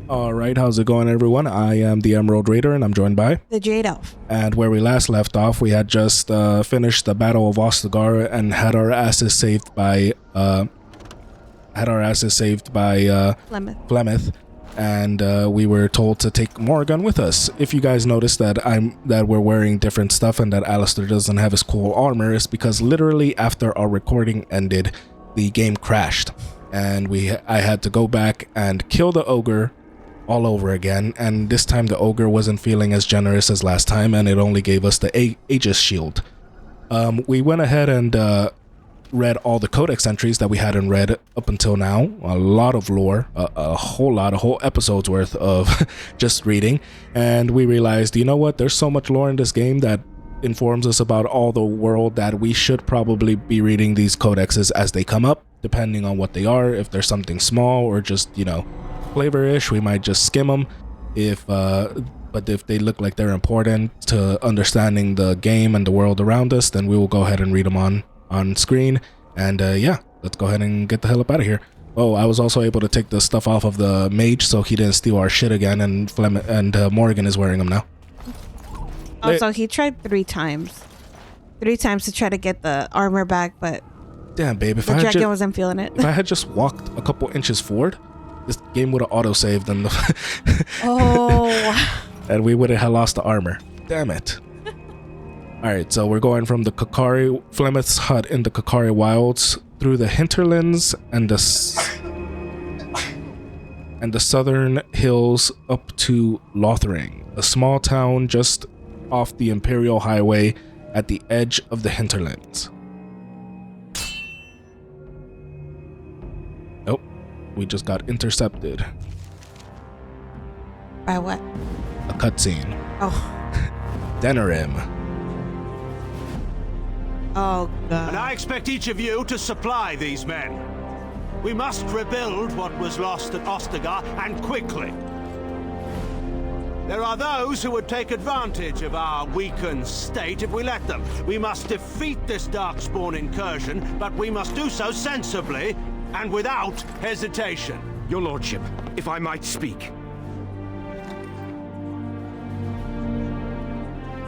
All right, how's it going, everyone? I am the Emerald Raider, and I'm joined by the Jade Elf. And where we last left off, we had just finished the Battle of Ostagar and had our asses saved by Flemeth, and we were told to take Morgan with us. If you guys notice that we're wearing different stuff and that Alistair doesn't have his cool armor, it's because literally after our recording ended, the game crashed, and I had to go back and kill the ogre all over again, and this time the ogre wasn't feeling as generous as last time, and it only gave us the Aegis shield. We went ahead and read all the codex entries that we hadn't read up until now. A lot of lore, a whole episode's worth of just reading, and we realized, you know what, there's so much lore in this game that informs us about all the world that we should probably be reading these codexes as they come up, depending on what they are. If there's something small or just, flavor-ish, we might just skim them. But if they look like they're important to understanding the game and the world around us, then we will go ahead and read them on screen. And let's go ahead and get the hell up out of here. Oh, I was also able to take the stuff off of the mage so he didn't steal our shit again, and Morgan is wearing them now. Also, he tried 3 times. 3 times to try to get the armor back, but damn, babe, if the dragon wasn't feeling it. If I had just walked a couple inches forward, this game would have auto-saved and and we would have lost the armor. Damn it. Alright, so we're going from the Flemeth's hut in the Kakari Wilds through the hinterlands and the southern hills up to Lothering, a small town just off the Imperial Highway at the edge of the hinterlands. Nope, we just got intercepted. By what? A cutscene. Oh. Denerim. Oh, God. And I expect each of you to supply these men. We must rebuild what was lost at Ostagar, and quickly. There are those who would take advantage of our weakened state if we let them. We must defeat this Darkspawn incursion, but we must do so sensibly and without hesitation. Your Lordship, if I might speak.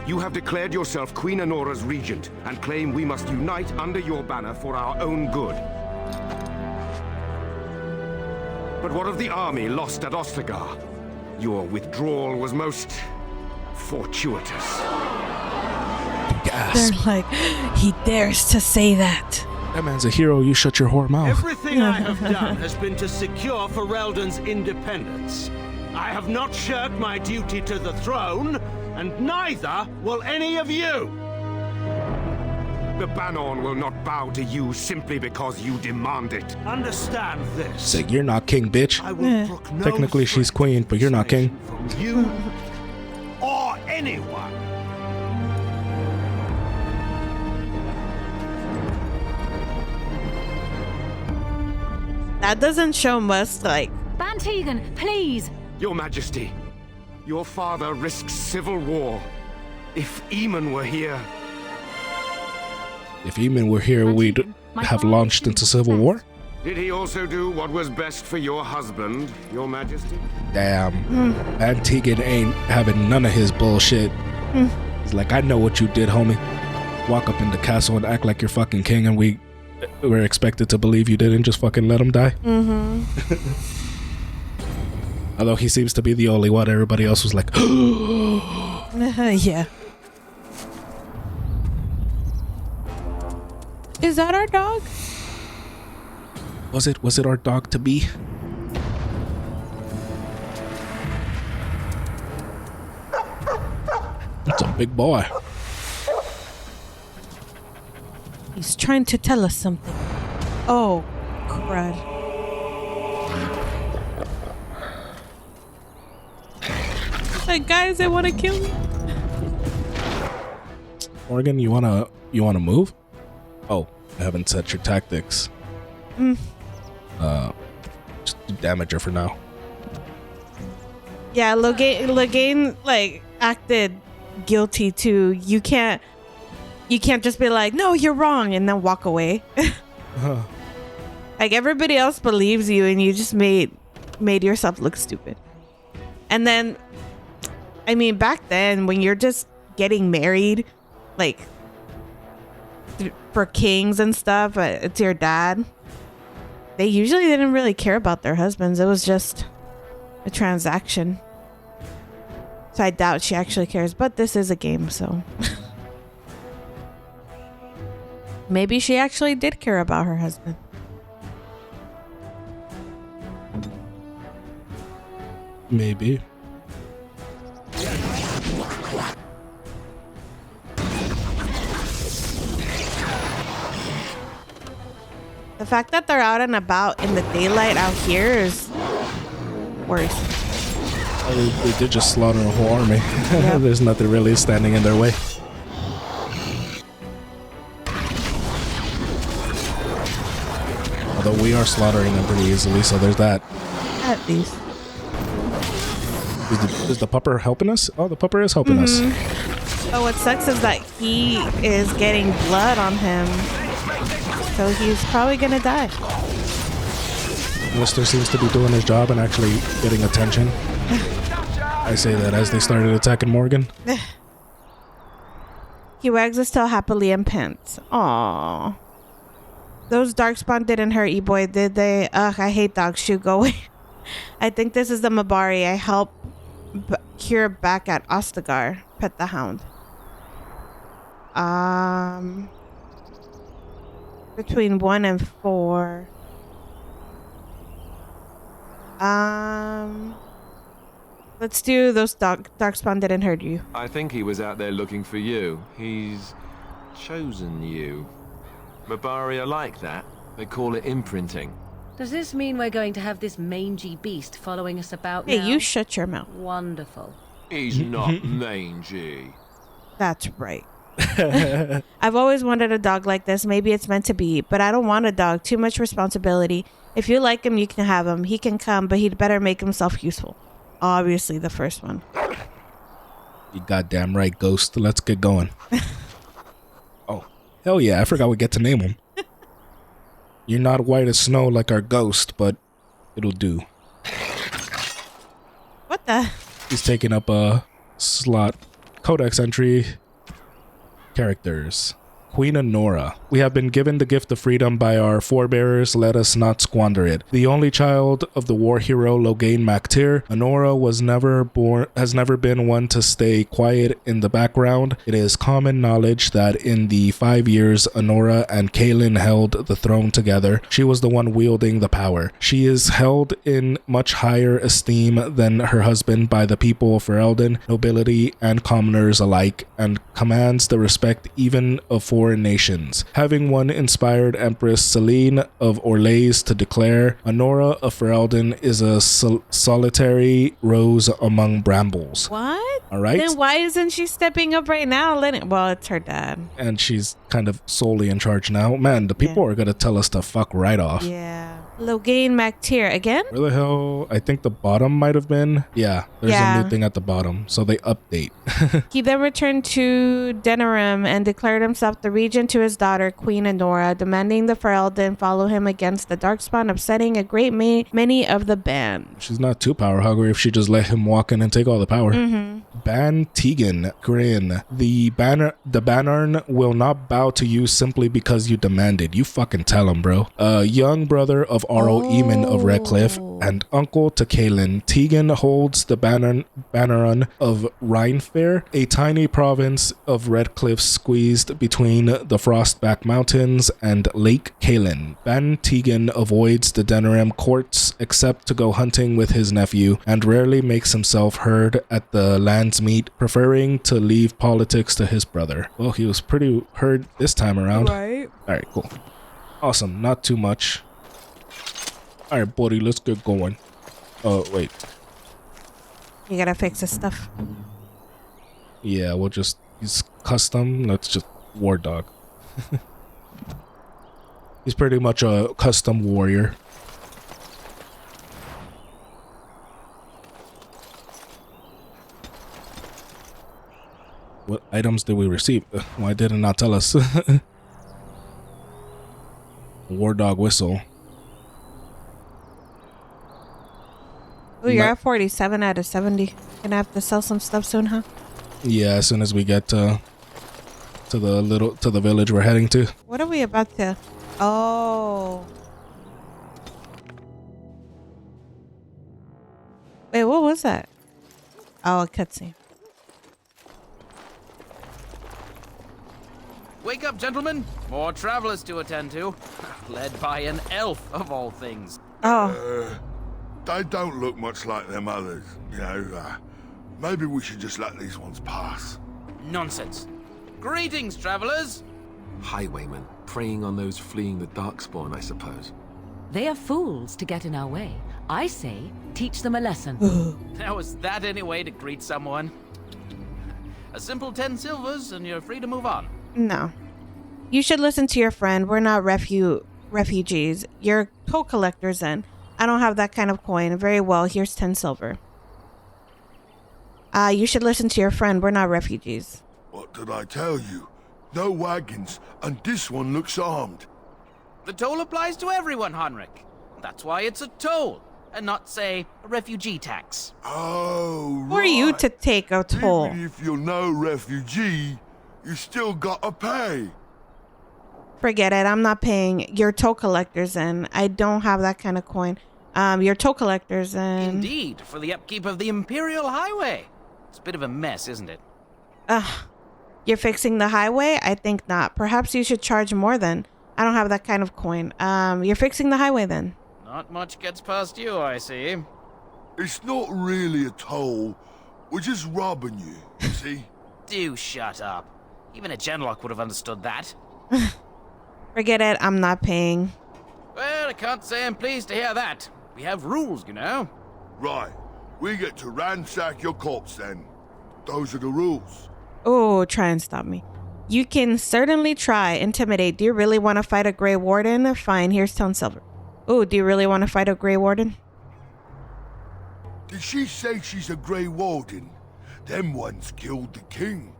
You have declared yourself Queen Anora's regent and claim we must unite under your banner for our own good. But what of the army lost at Ostagar? Your withdrawal was most fortuitous. Gasp. They're like, he dares to say that. That man's a hero, you shut your whore mouth. Everything I have done has been to secure Ferelden's independence. I have not shirked my duty to the throne, and neither will any of you. The Banon will not bow to you simply because you demand it. Understand this. Say, you're not king, bitch. I will brook no Technically, she's queen, but you're not king. from you or anyone. That doesn't show much, like... Bantegan, please! Your Majesty, your father risks civil war. If Eamon were here... If Eamon were here, we'd have launched into civil war? Did he also do what was best for your husband, Your Majesty? Damn. Antigan ain't having none of his bullshit. He's like, I know what you did, homie. Walk up in the castle and act like you're fucking king, and we were expected to believe you didn't just fucking let him die. Although he seems to be the only one. Everybody else was like, yeah. Is that our dog? Was it our dog to be? That's a big boy. He's trying to tell us something. Oh, crud. Like, guys, they want to kill me. Morgan, you wanna move? Oh, I haven't set your tactics. Just damage her for now. Yeah, Logain like acted guilty too. You can't just be like, no, you're wrong, and then walk away. Like everybody else believes you, and you just made yourself look stupid. And then, I mean, back then when you're just getting married, like for kings and stuff, it's your dad. They usually didn't really care about their husbands. It was just a transaction. So I doubt she actually cares, but this is a game, so maybe she actually did care about her husband. Maybe. The fact that they're out and about in the daylight out here is worse. They did just slaughter a whole army. Yep. There's nothing really standing in their way. Although we are slaughtering them pretty easily, so there's that. At least. Is the pupper helping us? Oh, the pupper is helping us. But what sucks is that he is getting blood on him. So he's probably gonna die. Lister seems to be doing his job and actually getting attention. I say that as they started attacking Morgan. He wags his tail happily and pants. Aww. Those darkspawn didn't hurt you, boy, did they? Ugh, I hate dogs. Shoot, go away. I think this is the Mabari I helped cure back at Ostagar. Pet the hound. Between 1 and 4. Let's do those darkspawn didn't hurt you. I think he was out there looking for you. He's chosen you. Mabari are like that. They call it imprinting. Does this mean we're going to have this mangy beast following us about Hey, now? you shut your mouth. Wonderful. He's not mangy. That's right. I've always wanted a dog like this. Maybe it's meant to be, but I don't want a dog. Too much responsibility. If you like him, you can have him. He can come, but he'd better make himself useful. Obviously, the first one. You goddamn right, Ghost. Let's get going. Oh, hell yeah. I forgot we get to name him. You're not white as snow like our Ghost, but it'll do. What the? He's taking up a slot. Codex entry. Characters. Queen Honora. We have been given the gift of freedom by our forebears. Let us not squander it. The only child of the war hero Logain Mactir, Honora has never been one to stay quiet in the background. It is common knowledge that in the 5 years Honora and Kaelin held the throne together, she was the one wielding the power. She is held in much higher esteem than her husband by the people of Ferelden, nobility and commoners alike, and commands the respect even of foreign nations. Having one inspired Empress Celine of Orlais to declare, Honora of Ferelden is a solitary rose among brambles. What? All right. Then why isn't she stepping up right now? Well, it's her dad. And she's kind of solely in charge now. Man, the people are going to tell us to fuck right off. Yeah. Logain Mactir again? Where the hell? I think the bottom might have been. Yeah, there's a new thing at the bottom. So they update. He then returned to Denerim and declared himself the regent to his daughter, Queen Honora, demanding the Ferelden follow him against the Darkspawn, upsetting a great many of the band. She's not too power hungry if she just let him walk in and take all the power. Ban Tegan, Grin. The Banarn will not bow to you simply because you demanded. You fucking tell him, bro. Young brother of Aro Eamon of Redcliffe and uncle to Kaelin, Tegan holds the Banarn of Rhinefair, a tiny province of Redcliffe squeezed between the Frostback Mountains and Lake Kaelin. Ban Tegan avoids the Denerim courts except to go hunting with his nephew and rarely makes himself heard at the land's meet, preferring to leave politics to his brother. Well, he was pretty heard this time around. Right. Alright, cool. Awesome, not too much. Alright, buddy, let's get going. Oh, wait. You gotta fix his stuff. Yeah, we'll just... He's custom. Let's just... War dog. He's pretty much a custom warrior. What items did we receive? Why did it not tell us? War dog whistle. Oh, you're at 47 out of 70. Gonna have to sell some stuff soon, huh? Yeah, as soon as we get to the village we're heading to. What are we about to? Oh. Wait, what was that? Oh, a cutscene. Wake up, gentlemen. More travelers to attend to. Led by an elf, of all things. Oh. They don't look much like them others, you know. Maybe we should just let these ones pass. Nonsense. Greetings, travelers. Highwaymen, preying on those fleeing the Darkspawn, I suppose. They are fools to get in our way. I say, teach them a lesson. Now, is that any way to greet someone? A simple 10 silvers and you're free to move on. No. You should listen to your friend. We're not refugees. You're toll collectors then. I don't have that kind of coin. Very well, here's 10 silver. You should listen to your friend. We're not refugees. What did I tell you? No wagons, and this one looks armed. The toll applies to everyone, Heinrich. That's why it's a toll, and not, say, a refugee tax. Oh, Who are you to take a toll? Even if you're no refugee, you still gotta pay. Forget it. I'm not paying. You're toll collectors and I don't have that kind of coin. You're toll collectors and... Indeed, for the upkeep of the Imperial Highway. It's a bit of a mess, isn't it? You're fixing the highway? I think not. Perhaps you should charge more then. I don't have that kind of coin. You're fixing the highway then. Not much gets past you, I see. It's not really a toll. We're just robbing you see? Do shut up. Even a genlock would have understood that. Forget it. I'm not paying. Well, I can't say I'm pleased to hear that. We have rules, you know. Right. We get to ransack your corpse then. Those are the rules. Oh, try and stop me. You can certainly try. Intimidate. Do you really want to fight a Grey Warden? Fine, here's 10 silver. Oh, do you really want to fight a Grey Warden? Did she say she's a Grey Warden? Them ones killed the king.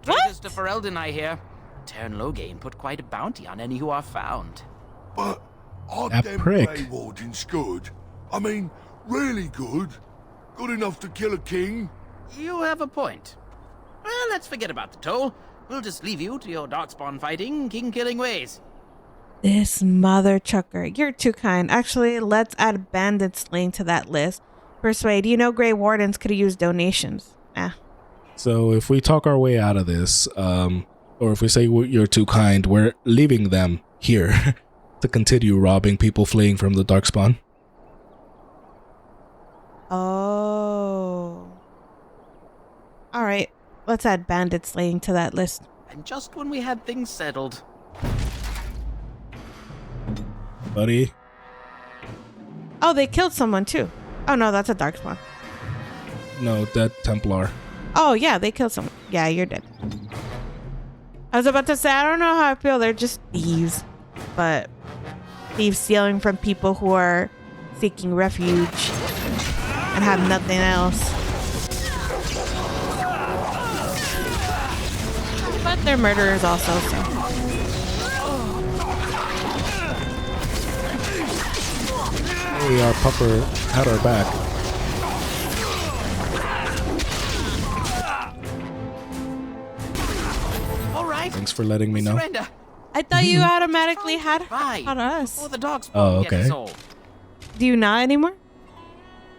Traitors to Ferelden, I hear. Tern Loghain put quite a bounty on any who are found. But are That them prick. Grey Wardens good? I mean, really good? Good enough to kill a king? You have a point. Well, let's forget about the toll. We'll just leave you to your darkspawn fighting, king-killing ways. This mother chucker. You're too kind. Actually, let's add bandit slaying to that list. Persuade. You know Grey Wardens could use donations. So if we talk our way out of this, or if we say you're too kind, we're leaving them here to continue robbing people fleeing from the Darkspawn. Oh. All right. Let's add bandit slaying to that list. And just when we had things settled. Buddy. Oh, they killed someone too. Oh no, that's a Darkspawn. No, that Templar. Oh yeah, they killed someone. Yeah, you're dead. I was about to say, I don't know how I feel. They're just thieves. But thieves stealing from people who are seeking refuge and have nothing else. But they're murderers also, so. Hey, our pupper had our back. All right. Thanks for letting me know. Surrender. I thought you automatically had Bye. us. Before the dogspawn Oh, gets okay. us all. Do you not anymore?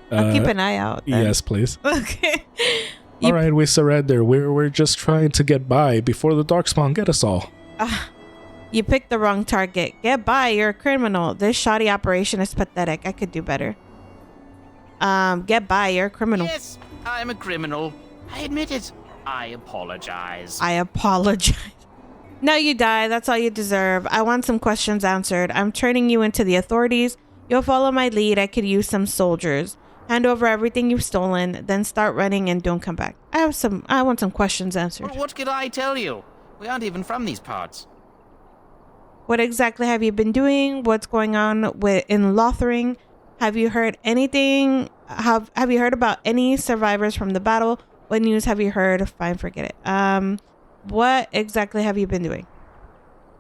I'll keep an eye out. Then. Yes, please. Okay. All right, we surrender. We're just trying to get by before the Darkspawn get us all. You picked the wrong target. Get by. You're a criminal. This shoddy operation is pathetic. I could do better. Get by. You're a criminal. Yes, I'm a criminal. I admit it. I apologize. I apologize. No, you die. That's all you deserve. I want some questions answered. I'm turning you into the authorities. You'll follow my lead. I could use some soldiers. Hand over everything you've stolen, then start running and don't come back. I want some questions answered. Well, what could I tell you? We aren't even from these parts. What exactly have you been doing? What's going on in Lothering? Have you heard anything? Have you heard about any survivors from the battle? What news have you heard? Fine, forget it. What exactly have you been doing?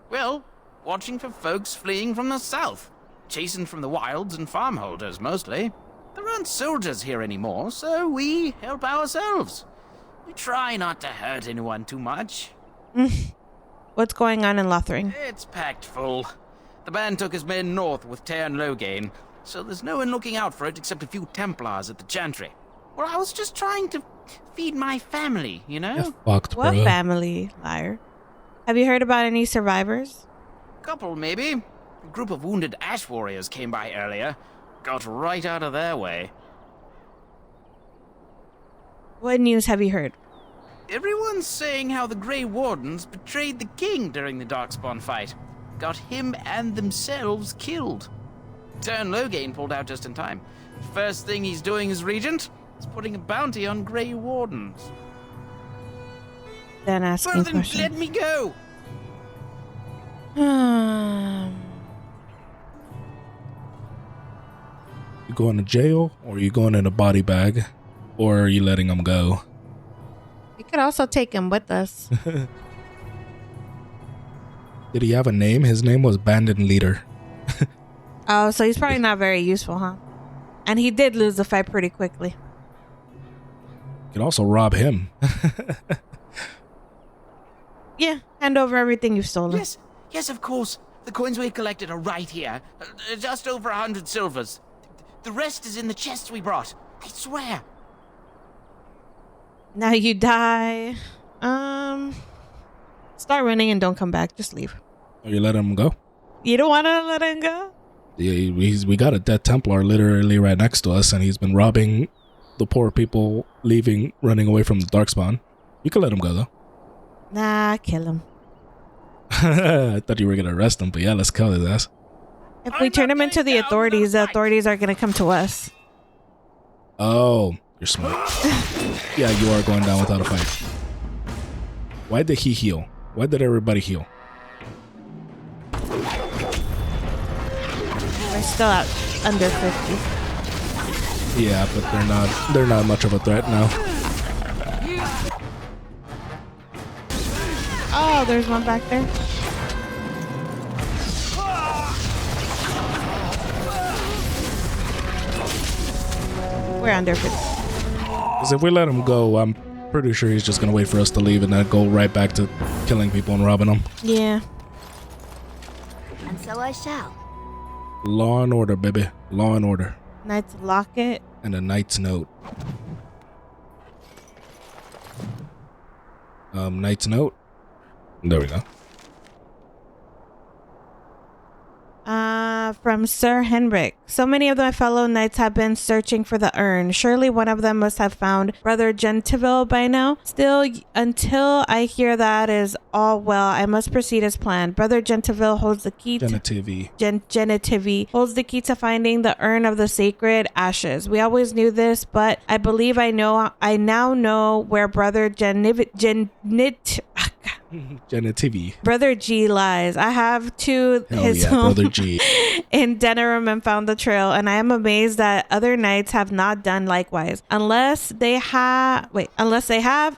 Well, watching for folks fleeing from the south. Chasing from the wilds and farmholders, mostly. There aren't soldiers here anymore, so we help ourselves. We try not to hurt anyone too much. What's going on in Lothering? It's packed full. The band took his men north with Tear and Loghain, so there's no one looking out for it except a few Templars at the Chantry. Well, I was just trying to feed my family, you know? Yeah, fucked, What bro. family, liar? Have you heard about any survivors? Couple, maybe. A group of wounded ash warriors came by earlier. Got right out of their way. What news have you heard? Everyone's saying how the Grey Wardens betrayed the king during the Darkspawn fight. Got him and themselves killed. Tern Loghain pulled out just in time. First thing he's doing as regent is putting a bounty on Grey Wardens. Then asking Well, then let questions. me go! You going to jail, or are you going in a body bag, or are you letting him go? We could also take him with us. Did he have a name? His name was Bandit Leader. Oh, so he's probably not very useful, huh? And he did lose the fight pretty quickly. You can also rob him. Yeah, hand over everything you've stolen. Yes, of course. The coins we collected are right here. Just over 100 silvers. The rest is in the chests we brought. I swear. Now you die. Start running and don't come back. Just leave. Are you letting him go? You don't want to let him go? Yeah, we got a dead Templar literally right next to us, and he's been robbing the poor people, running away from the Darkspawn. You can let him go, though. Nah, kill him. I thought you were going to arrest him, but yeah, let's kill his ass. If we turn him into the authorities are going to come to us. Oh, you're smart. Yeah, you are going down without a fight. Why did he heal? Why did everybody heal? We're still out under 50. Yeah, but they're not much of a threat now. Oh, there's one back there. We're under 50. Because if we let him go, I'm pretty sure he's just going to wait for us to leave and then go right back to killing people and robbing them. Yeah. And so I shall. Law and order, baby. Law and order. Knight's locket. And a knight's note. Knight's note. There we go. From Sir Henrik. So many of my fellow knights have been searching for the urn. Surely one of them must have found Brother Gentiville by now. Still, until I hear that is all well, I must proceed as planned. Brother Gentiville holds the key Genitivi holds the key to finding the urn of the sacred ashes. We always knew this, but I believe I now know where Brother Genitivi. Brother G lies. I have to his home Brother G. in Denerim and found the trail, and I am amazed that other knights have not done likewise. Unless they have,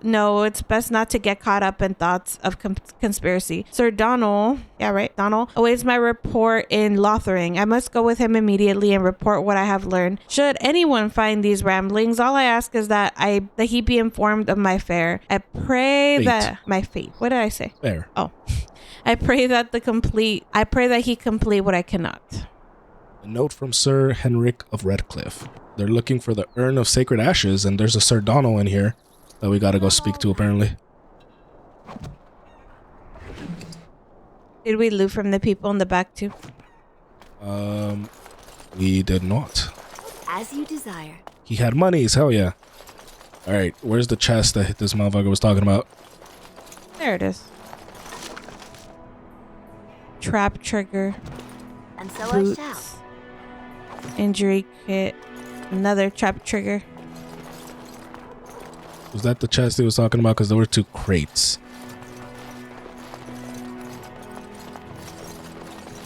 no, it's best not to get caught up in thoughts of conspiracy. Sir Donald, Donald, awaits my report in Lothering. I must go with him immediately and report what I have learned. Should anyone find these ramblings, all I ask is that he be informed of my fate. I pray that my fate. What did I say? Fair. Oh. I pray that he complete what I cannot. A note from Sir Henrik of Redcliffe. They're looking for the urn of sacred ashes, and there's a Sir Donald in here that we gotta go speak to, apparently. Did we loot from the people in the back too? We did not. As you desire. He had monies, hell yeah. Alright, where's the chest that this motherfucker was talking about? There it is. Trap trigger. And so Boots, I shall. injury kit. Another trap trigger. Was that the chest he was talking about? Because there were 2 crates.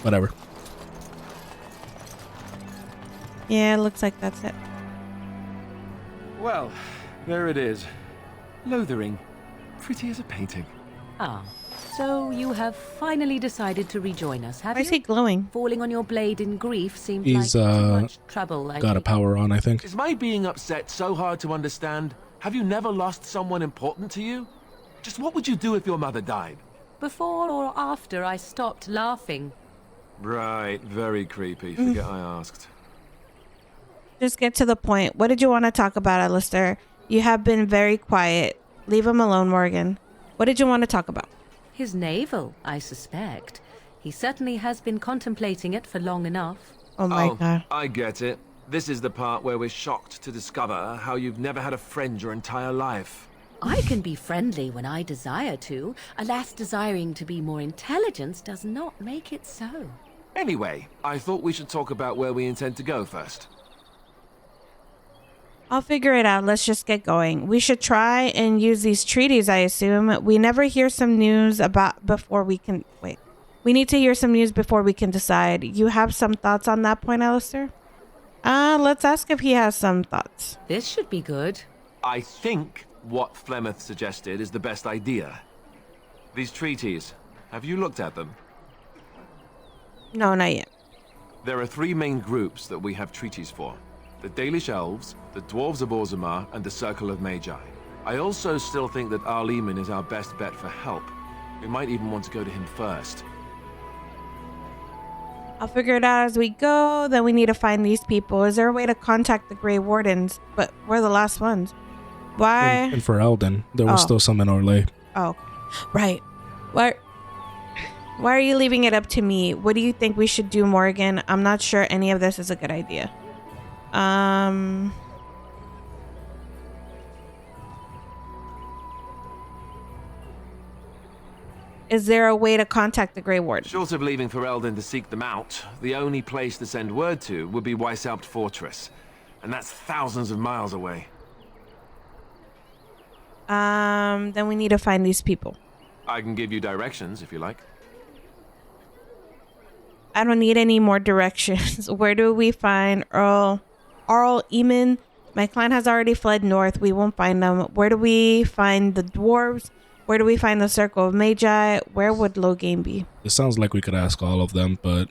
Whatever. Yeah, it looks like that's it. Well, there it is. Lothering. Pretty as a painting. Ah, So you have finally decided to rejoin us, have Why you? is he glowing? Falling on your blade in grief seemed He's, like too much trouble. I got a take it. power on, I think. Is my being upset so hard to understand? Have you never lost someone important to you? Just what would you do if your mother died? Before or after I stopped laughing. Right, very creepy. Forget I asked. Just get to the point. What did you want to talk about, Alistair? You have been very quiet. Leave him alone, Morgan. What did you want to talk about? His navel, I suspect. He certainly has been contemplating it for long enough. Oh my god. I get it. This is the part where we're shocked to discover how you've never had a friend your entire life. I can be friendly when I desire to. Alas, desiring to be more intelligent does not make it so. Anyway, I thought we should talk about where we intend to go first. I'll figure it out. Let's just get going. We should try and use these treaties, I assume. We never hear some news about before we can... Wait. We need to hear some news before we can decide. You have some thoughts on that point, Alistair? Let's ask if he has some thoughts. This should be good. I think what Flemeth suggested is the best idea. These treaties, have you looked at them? No, not yet. There are three main groups that we have treaties for. The Dalish Elves, the Dwarves of Orzammar, and the Circle of Magi. I also still think that Arleman is our best bet for help. We might even want to go to him first. I'll figure it out as we go. Then we need to find these people. Is there a way to contact the Grey Wardens? But we're the last ones. Why? And for Eldon, there was still some in Orlais. Oh, right. Why are you leaving it up to me? What do you think we should do, Morgan? I'm not sure any of this is a good idea. Is there a way to contact the Grey Warden? Short of leaving for Eldon to seek them out, the only place to send word to would be Weishaupt Fortress. And that's thousands of miles away. Then we need to find these people. I can give you directions if you like. I don't need any more directions. Where do we find Arl Eamon? My clan has already fled north. We won't find them. Where do we find the dwarves? Where do we find the Circle of Magi? Where would Lothering be? It sounds like we could ask all of them, but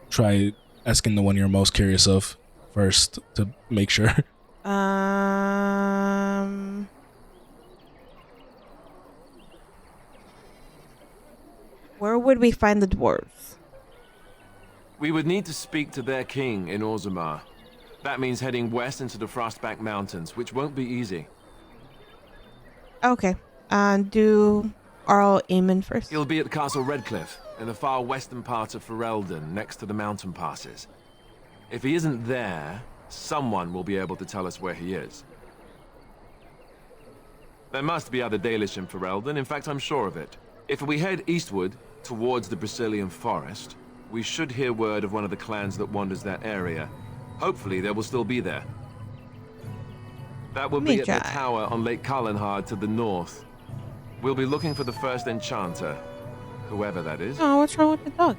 try asking the one you're most curious of first to make sure. Where would we find the dwarves? We would need to speak to their king in Orzammar. That means heading west into the Frostback Mountains, which won't be easy. Okay. Do Arl Eamon first. He'll be at Castle Redcliffe, in the far western part of Ferelden, next to the mountain passes. If he isn't there, someone will be able to tell us where he is. There must be other Dalish in Ferelden, in fact I'm sure of it. If we head eastward, towards the Brazilian forest, we should hear word of one of the clans that wanders that area. Hopefully they will still be there. That will be at the tower on Lake Carlinhard to the north. We'll be looking for the first enchanter, whoever that is. Oh, what's wrong with the dog?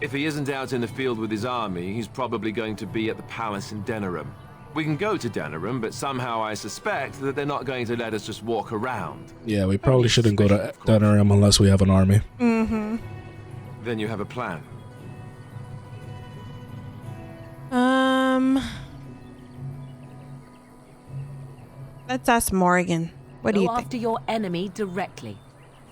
If he isn't out in the field with his army, he's probably going to be at the palace in Denerim. We can go to Denerim, but somehow I suspect that they're not going to let us just walk around. Yeah, we probably shouldn't go to Denerim unless we have an army. Mm-hmm. Then you have a plan. Let's ask Morgan. What do you Go think? after your enemy directly.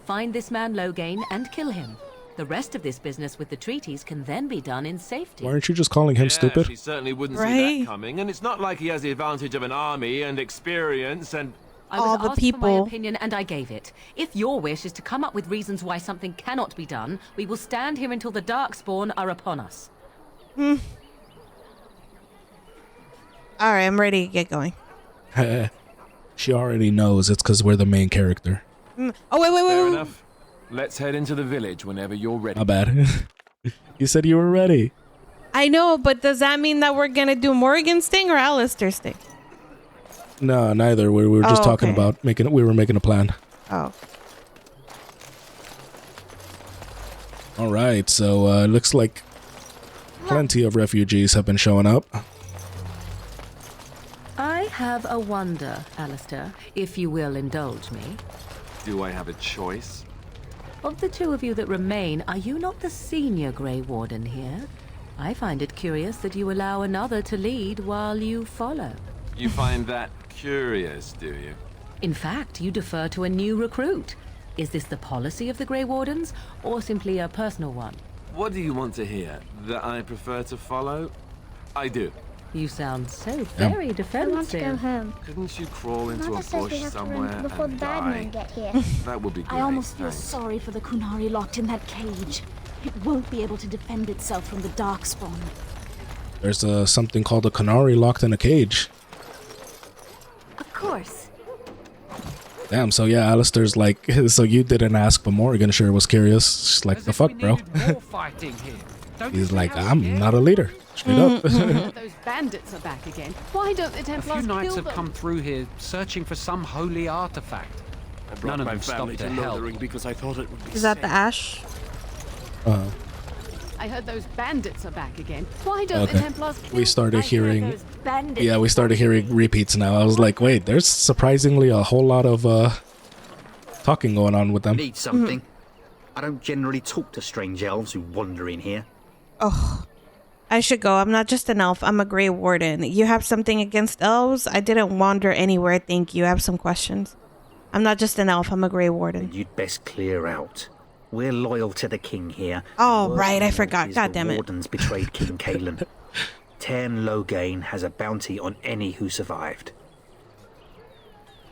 Find this man Lothering and kill him. The rest of this business with the treaties can then be done in safety. Why aren't you just calling him stupid? She certainly wouldn't see that coming, and it's not like he has the advantage of an army and experience and... I was all the asked people. for my opinion and I gave it. If your wish is to come up with reasons why something cannot be done, we will stand here until the Darkspawn are upon us. All right, I'm ready to get going. She already knows it's because we're the main character. Oh, wait. Fair enough. Let's head into the village whenever you're ready. My bad. You said you were ready. I know, but does that mean that we're going to do Morgan's thing or Alistair's thing? No, neither. We were just talking about we were making a plan. Oh. All right, so it looks like plenty of refugees have been showing up. I have a wonder, Alistair, if you will indulge me. Do I have a choice? Of the two of you that remain, are you not the senior Grey Warden here? I find it curious that you allow another to lead while you follow. You find that curious, do you? In fact, you defer to a new recruit. Is this the policy of the Grey Wardens, or simply a personal one? What do you want to hear? That I prefer to follow? I do. You sound so very defensive. home. Couldn't you crawl into Mother a says we bush have to somewhere run before the and bad die? men get here. That would be great. I almost feel thanks. sorry for the Kunari locked in that cage. It won't be able to defend itself from the Darkspawn. There's something called a canary locked in a cage. Of course. Damn, so yeah, Alistair's like, so you didn't ask, but Morgan sure was curious. She's like, the fuck, bro? He's like, I'm not a leader. Straight up. Those bandits are back again. Why don't the Templars A few knights kill have them? come through here searching for some holy artifact. None of them stopped to help. Because I thought it would be Is that the ash? I heard those bandits are back again. Why don't the Okay. Templars kill We started hearing, Those bandits. yeah, we started hearing repeats now. I was like, wait, there's surprisingly a whole lot of talking going on with them. Need something? I don't generally talk to strange elves who wander in here. Oh, I should go. I'm not just an elf. I'm a Grey Warden. You have something against elves? I didn't wander anywhere. Thank you. I have some questions. I'm not just an elf. I'm a Grey Warden. You'd best clear out. We're loyal to the king here. Oh, Word right. I on forgot. is God the damn it. Wardens betrayed King Kalen. Tern Logain has a bounty on any who survived.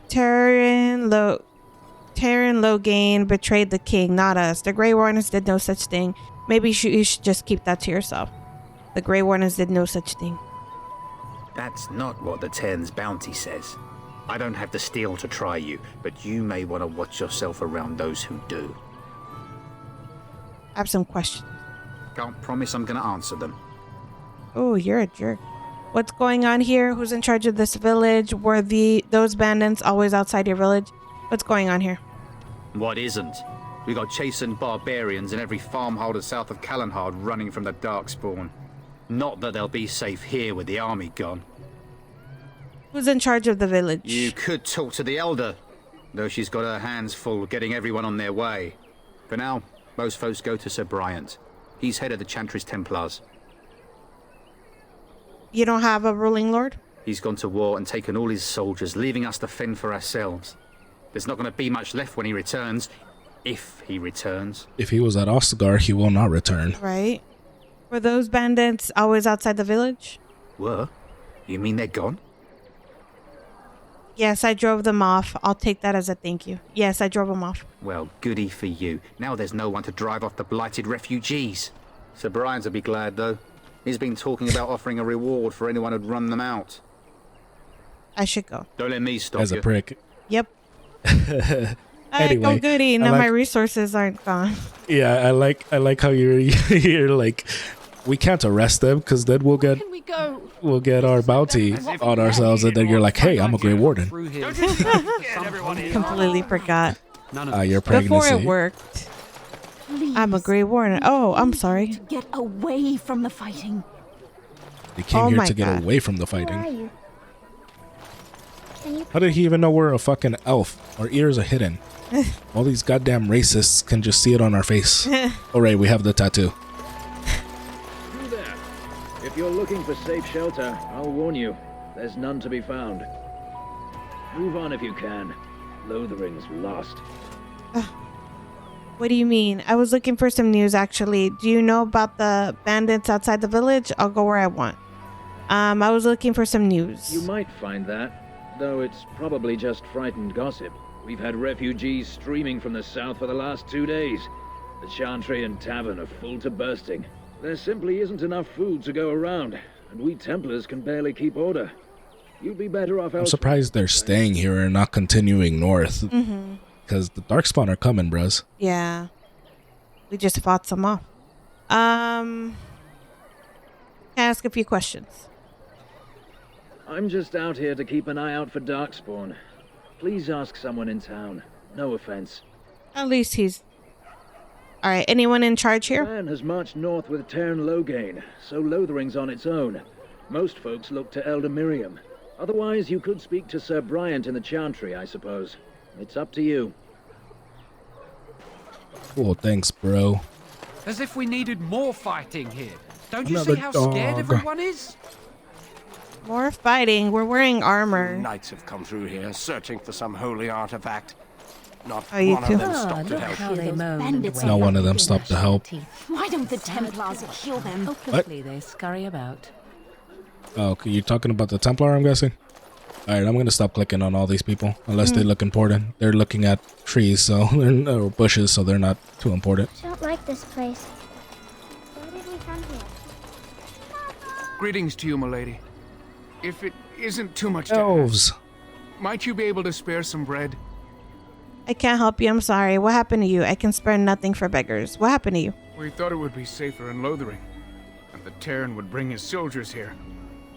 Terran Logain betrayed the king, not us. The Grey Wardens did no such thing. Maybe you should just keep that to yourself. The Grey Wardens did no such thing. That's not what the Tern's bounty says. I don't have the steel to try you, but you may want to watch yourself around those who do. I have some questions. Can't promise I'm going to answer them. Oh, you're a jerk. What's going on here? Who's in charge of this village? Were those bandits always outside your village? What's going on here? What isn't? We got chastened barbarians in every farmholder south of Callanhard running from the Darkspawn. Not that they'll be safe here with the army gone. Who's in charge of the village? You could talk to the Elder, though she's got her hands full getting everyone on their way. For now, most folks go to Sir Bryant. He's head of the Chantry's Templars. You don't have a ruling lord? He's gone to war and taken all his soldiers, leaving us to fend for ourselves. There's not going to be much left when he returns. If he returns. If he was at Ostagar, he will not return. Right. Were those bandits always outside the village? Were? You mean they're gone? Yes, I drove them off. I'll take that as a thank you. Yes, I drove them off. Well, goody for you. Now there's no one to drive off the blighted refugees. Sir Brian's will be glad, though. He's been talking about offering a reward for anyone who'd run them out. I should go. Don't let me stop As you. a prick. Yep. Anyway, go goody. Now my resources aren't gone. Yeah, I like how you're like, we can't arrest them because then we'll get our bounty on ourselves, and then you're like, hey, I'm a Grey Warden. Completely forgot. Your pregnancy. Before it worked. I'm a Grey Warden. Oh, I'm sorry. To get away from the fighting. They came Oh here my to get God. away from the Where are fighting. you? How did he even know we're a fucking elf? Our ears are hidden. All these goddamn racists can just see it on our face. All right, we have the tattoo. You there. If you're looking for safe shelter, I'll warn you, there's none to be found. Move on if you can. Lothering's lost. What do you mean? I was looking for some news, actually. Do you know about the bandits outside the village? I'll go where I want. I was looking for some news. You might find that, though it's probably just frightened gossip. We've had refugees streaming from the south for the last 2 days. The Chantry and Tavern are full to bursting. There simply isn't enough food to go around, and we Templars can barely keep order. You'd be better off I'm elsewhere. surprised they're staying here and not continuing north. Mm-hmm. Because the Darkspawn are coming, bros. Yeah. We just fought some off. Can I ask a few questions? I'm just out here to keep an eye out for Darkspawn. Please ask someone in town. No offense. At least he's... Alright, anyone in charge here? Man has marched north with Tern Logain, so Lothering's on its own. Most folks look to Elder Miriam. Otherwise, you could speak to Sir Bryant in the Chantry, I suppose. It's up to you. Cool, thanks, bro. As if we needed more fighting here. Don't you Another see how scared dog. everyone is? More fighting. We're wearing armor. Knights have come through here, searching for some holy artifact. Not you one too. of them stopped to help. How they moan bandits and Not wail. one of them stopped to help. Why don't the Templars kill them? Hopelessly they scurry about. Oh, okay, you're talking about the Templar, I'm guessing? Alright, I'm gonna stop clicking on all these people, unless they look important. They're looking at trees, so or bushes, so they're not too important. I don't like this place. Why did we come here? Greetings to you, milady. If it isn't too much to Elves. ask, might you be able to spare some bread? I can't help you. I'm sorry. What happened to you? I can spare nothing for beggars. What happened to you? We thought it would be safer in Lothering, and the Terran would bring his soldiers here.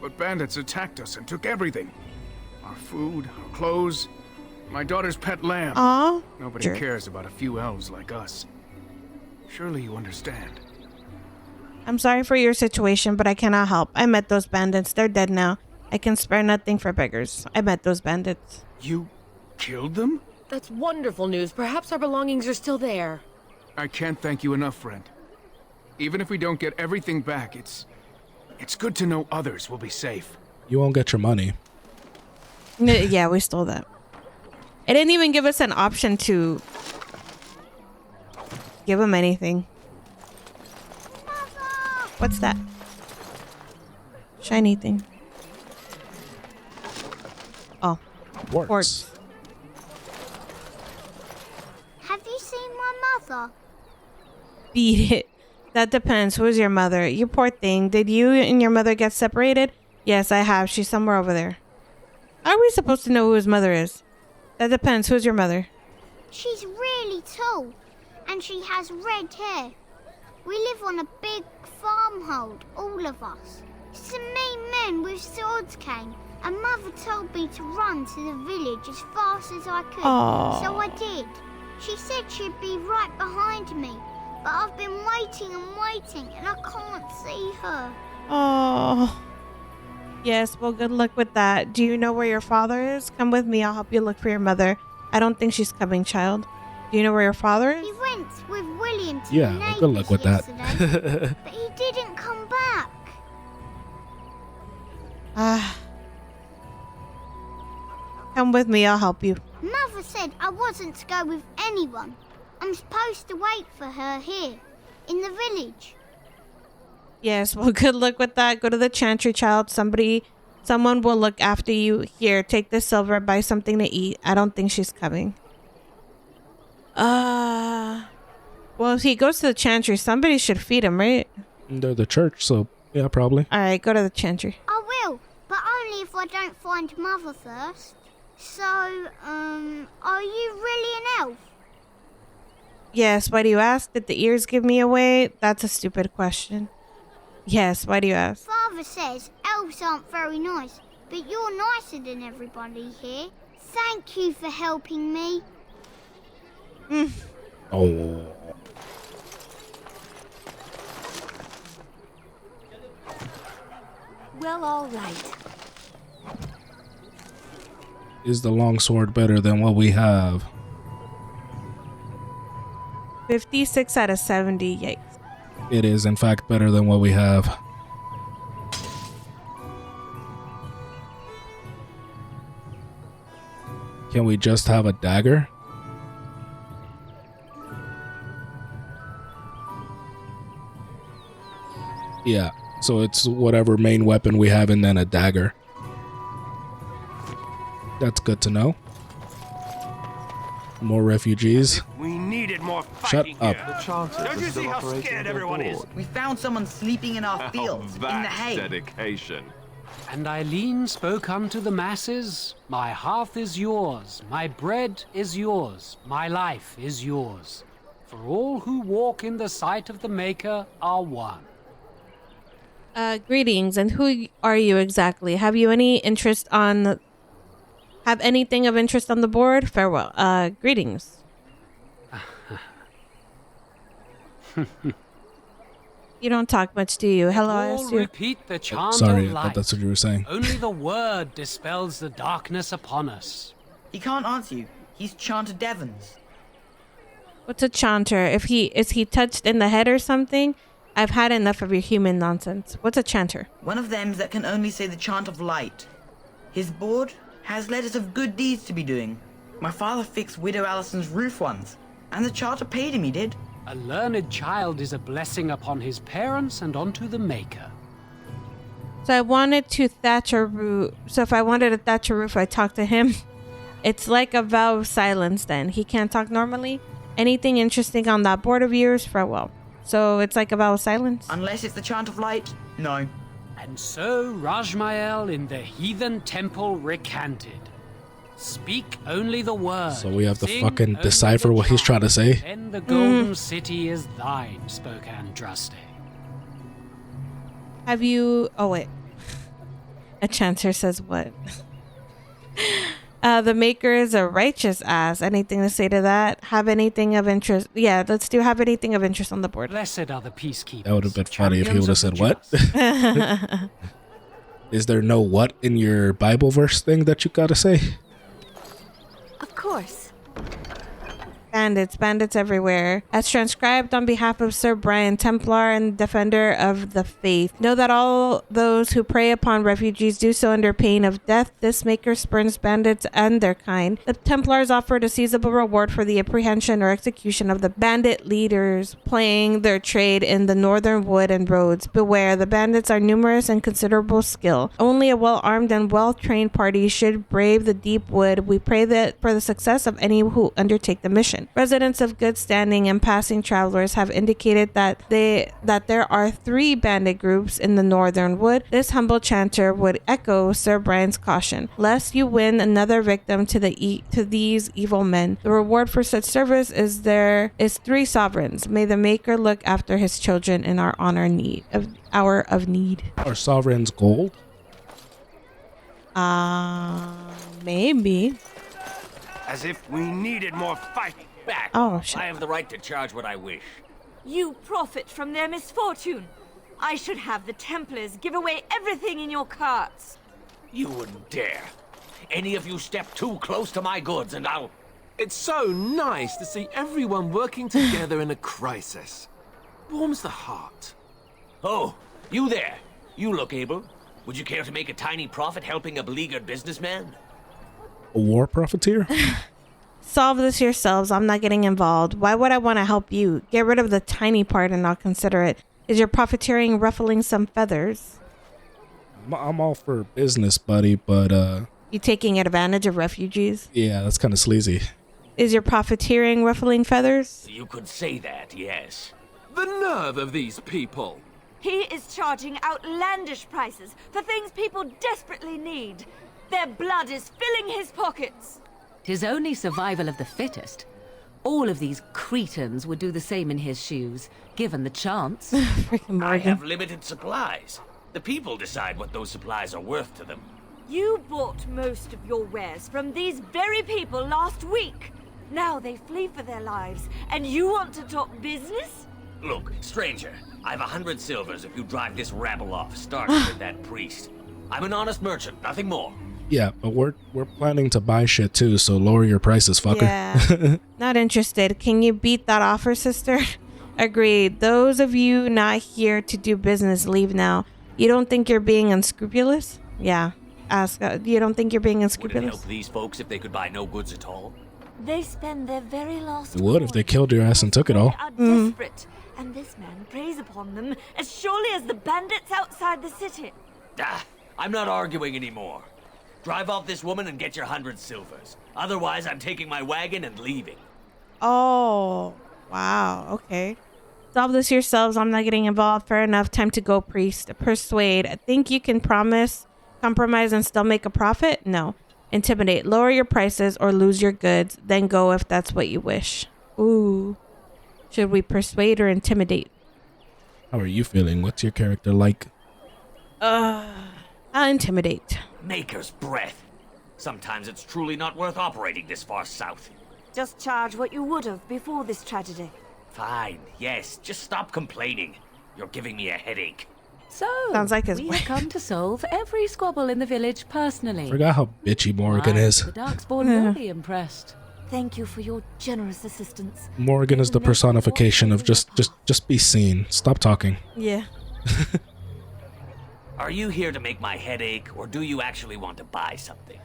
But bandits attacked us and took everything. Our food, our clothes, my daughter's pet lamb. Aw. Nobody Sure. cares about a few elves like us. Surely you understand. I'm sorry for your situation, but I cannot help. I met those bandits. They're dead now. I can spare nothing for beggars. I met those bandits. You killed them? That's wonderful news. Perhaps our belongings are still there. I can't thank you enough, friend. Even if we don't get everything back, it's good to know others will be safe. You won't get your money. Yeah, we stole that. It didn't even give us an option to give him anything. What's that? Shiny thing. Oh. Quartz. Have you seen my mother? Beat it. That depends. Who's your mother? You poor thing. Did you and your mother get separated? Yes, I have. She's somewhere over there. How are we supposed to know who his mother is? That depends. Who's your mother? She's really tall, and she has red hair. We live on a big farmhold, all of us. Some mean men with swords came, and Mother told me to run to the village as fast as I could. Aww. So I did. She said she'd be right behind me, but I've been waiting and waiting, and I can't see her. Oh. Yes, well, good luck with that. Do you know where your father is? Come with me. I'll help you look for your mother. I don't think she's coming, child. Do you know where your father is? He went with William to Yeah, the well, good luck with that. yesterday, but he didn't come back. Come with me. I'll help you. Mother said I wasn't to go with anyone. I'm supposed to wait for her here, in the village. Yes, well, good luck with that. Go to the chantry, child. Someone will look after you. Here, take this silver, buy something to eat. I don't think she's coming. Well, if he goes to the chantry, somebody should feed him, right? They're the church, so yeah, probably. All right, go to the chantry. I will, but only if I don't find Mother first. So, are you really an elf? Yes, why do you ask? Did the ears give me away? That's a stupid question. Yes, why do you ask? Father says elves aren't very nice, but you're nicer than everybody here. Thank you for helping me. Oh. Well, all right. Is the longsword better than what we have? 56 out of 70. Yikes. It is, in fact, better than what we have. Can we just have a dagger? Yeah, so it's whatever main weapon we have and then a dagger. That's good to know. More refugees. We needed more Shut fighting up. here. Don't you see how scared everyone is? We found someone sleeping in our fields, in the hay. Dedication. And Eileen spoke unto the masses, my hearth is yours, my bread is yours, my life is yours. For all who walk in the sight of the Maker are one. Greetings, and who are you exactly? Have you any interest on... Have anything of interest on the board? Farewell. Greetings. You don't talk much, do you? Hello, I All asked you. repeat the chant Sorry, of I light. thought that's what you were saying. Only the word dispels the darkness upon us. He can't answer you. He's chanted Devons. What's a chanter? Is he touched in the head or something? I've had enough of your human nonsense. What's a chanter? One of them that can only say the chant of light. His board has letters of good deeds to be doing. My father fixed Widow Allison's roof once, and the charter paid him, he did. A learned child is a blessing upon his parents and onto the Maker. So I wanted to thatch a roof. So if I wanted to thatch a roof, I talk to him. It's like a vow of silence then. He can't talk normally. Anything interesting on that board of yours? Farewell. So it's like a vow of silence? Unless it's the chant of light? No. And so Rajmael in the heathen temple recanted. Speak only the word. So we have to Sing fucking only decipher the what he's chant. trying to say. Then the golden city is thine, spoke Andraste. Have you... Oh, wait. A chanter says what? The Maker is a righteous ass. Anything to say to that? Have anything of interest? Yeah, let's do have anything of interest on the board. Blessed are the peacekeepers. That would have been funny if he would have said what? Is there no what in your Bible verse thing that you gotta say? Of course. Bandits everywhere. As transcribed on behalf of Sir Brian, Templar and defender of the faith. Know that all those who prey upon refugees do so under pain of death. This Maker spurns bandits and their kind. The Templars offered a seizable reward for the apprehension or execution of the bandit leaders playing their trade in the northern wood and roads. Beware, the bandits are numerous and considerable skill. Only a well-armed and well-trained party should brave the deep wood. We pray that for the success of any who undertake the mission. Residents of good standing and passing travelers have indicated that there are 3 bandit groups in the northern wood. This humble chanter would echo Sir Brian's caution, lest you win another victim to these evil men. The reward for such service is 3 sovereigns. May the Maker look after his children in our hour of need. Are sovereigns gold? Maybe. As if we needed more fighting. Back. Oh, shit. I have the right to charge what I wish. You profit from their misfortune. I should have the Templars give away everything in your carts. You wouldn't dare. Any of you step too close to my goods and I'll... It's so nice to see everyone working together in a crisis. Warms the heart. Oh, you there. You look able. Would you care to make a tiny profit helping a beleaguered businessman? A war profiteer? Solve this yourselves. I'm not getting involved. Why would I want to help you? Get rid of the tiny part and I'll consider it. Is your profiteering ruffling some feathers? I'm all for business, buddy, but You taking advantage of refugees? yeah, that's kind of sleazy. Is your profiteering ruffling feathers? You could say that, yes. The nerve of these people. He is charging outlandish prices for things people desperately need. Their blood is filling his pockets. 'Tis only survival of the fittest. All of these cretins would do the same in his shoes, given the chance. I have limited supplies. The people decide what those supplies are worth to them. You bought most of your wares from these very people last week. Now they flee for their lives, and you want to talk business? Look, stranger, I've 100 silvers if you drive this rabble off, starting with that priest. I'm an honest merchant, nothing more. Yeah, but we're planning to buy shit too, so lower your prices, fucker. Yeah. Not interested. Can you beat that offer, sister? Agreed. Those of you not here to do business, leave now. You don't think you're being unscrupulous? Yeah. Ask. You don't think you're being Would it unscrupulous? help these folks if they could buy no goods at all? They spend their very last It would if they killed your ass and took it all. are desperate, and this man preys upon them as surely as the bandits outside the city. Ah, I'm not arguing anymore. Drive off this woman and get your 100 silvers. Otherwise, I'm taking my wagon and leaving. Oh, wow. Okay. Solve this yourselves. I'm not getting involved. Fair enough. Time to go, priest. Persuade. I think you can compromise and still make a profit? No. Intimidate. Lower your prices or lose your goods. Then go if that's what you wish. Ooh. Should we persuade or intimidate? How are you feeling? What's your character like? I'll intimidate. Maker's breath. Sometimes it's truly not worth operating this far south. Just charge what you would have before this tragedy. Fine, yes, just stop complaining. You're giving me a headache. So, Sounds like his we wife. have come to solve every squabble in the village personally. Forgot how bitchy Morgan Why, is. The Darkspawn will be impressed. thank you for your generous assistance. Morgan is the personification of just be seen. Stop talking. Yeah. Are you here to make my head ache, or do you actually want to buy something?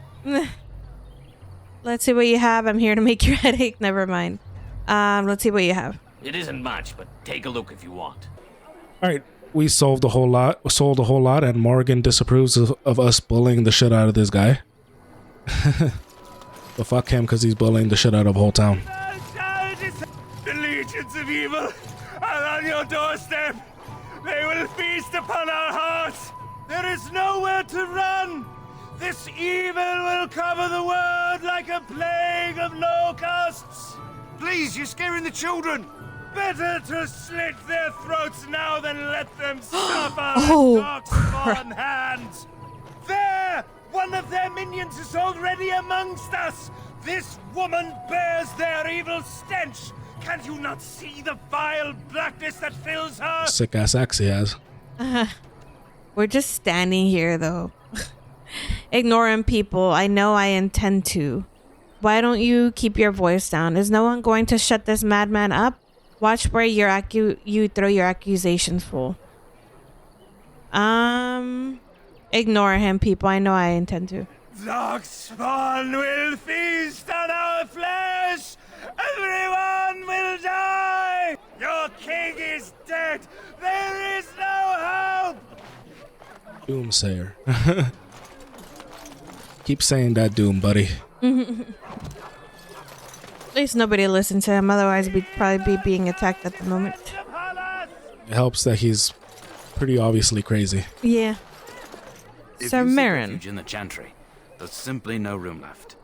Let's see what you have. I'm here to make your head ache. Never mind. Let's see what you have. It isn't much, but take a look if you want. All right, we sold a whole lot, and Morgan disapproves of us bullying the shit out of this guy. But fuck him, because he's bullying the shit out of the whole town. The legions of evil are on your doorstep. They will feast upon our hearts. There is nowhere to run. This evil will cover the world like a plague of locusts. Please, you're scaring the children. Better to slit their throats now than let them suffer Oh, at Darkspawn hands. There! One of their minions is already amongst us. This woman bears their evil stench. Can't you not see the vile blackness that fills her? Sick ass axe he has. We're just standing here, though. Ignoring people. I know I intend to. Why don't you keep your voice down? Is no one going to shut this madman up? Watch where you throw your accusations, fool. Ignore him, people. I know I intend to. Darkspawn will feast on our flesh. Everyone will die. Your king is dead. There is no hope. Doomsayer. Keep saying that, Doom, buddy. At least nobody listened to him. Otherwise, we'd probably be being attacked at the moment. It helps that he's pretty obviously crazy. Yeah. If Sir you seek Marin. refuge in the Chantry, there's simply no room left.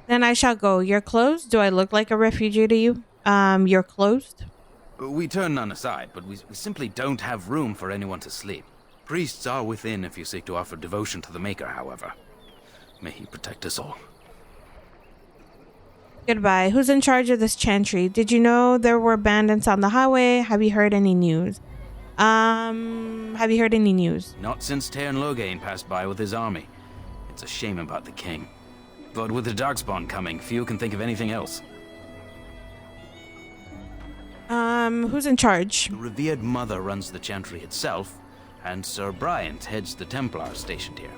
Then I shall go. You're closed? Do I look like a refugee to you? You're closed? We turn none aside, but we simply don't have room for anyone to sleep. Priests are within if you seek to offer devotion to the Maker, however. May he protect us all. Goodbye. Who's in charge of this chantry? Did you know there were bandits on the highway? Have you heard any news? Have you heard any news? Not since Tairn Logain passed by with his army. It's a shame about the king. But with the Darkspawn coming, few can think of anything else. Who's in charge? The revered mother runs the chantry itself, and Sir Bryant heads the Templars stationed here.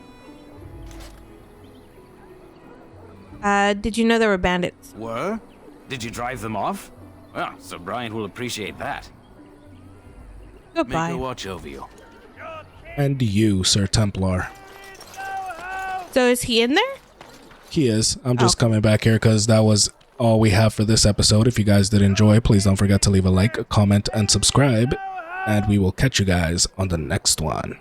Did you know there were bandits? Were? Did you drive them off? Well, Sir Bryant will appreciate that. Goodbye. Make a watch over you. And you, Sir Templar. So is he in there? He is. I'm just coming back here because that was all we have for this episode. If you guys did enjoy, please don't forget to leave a like, comment, and subscribe. And we will catch you guys on the next one.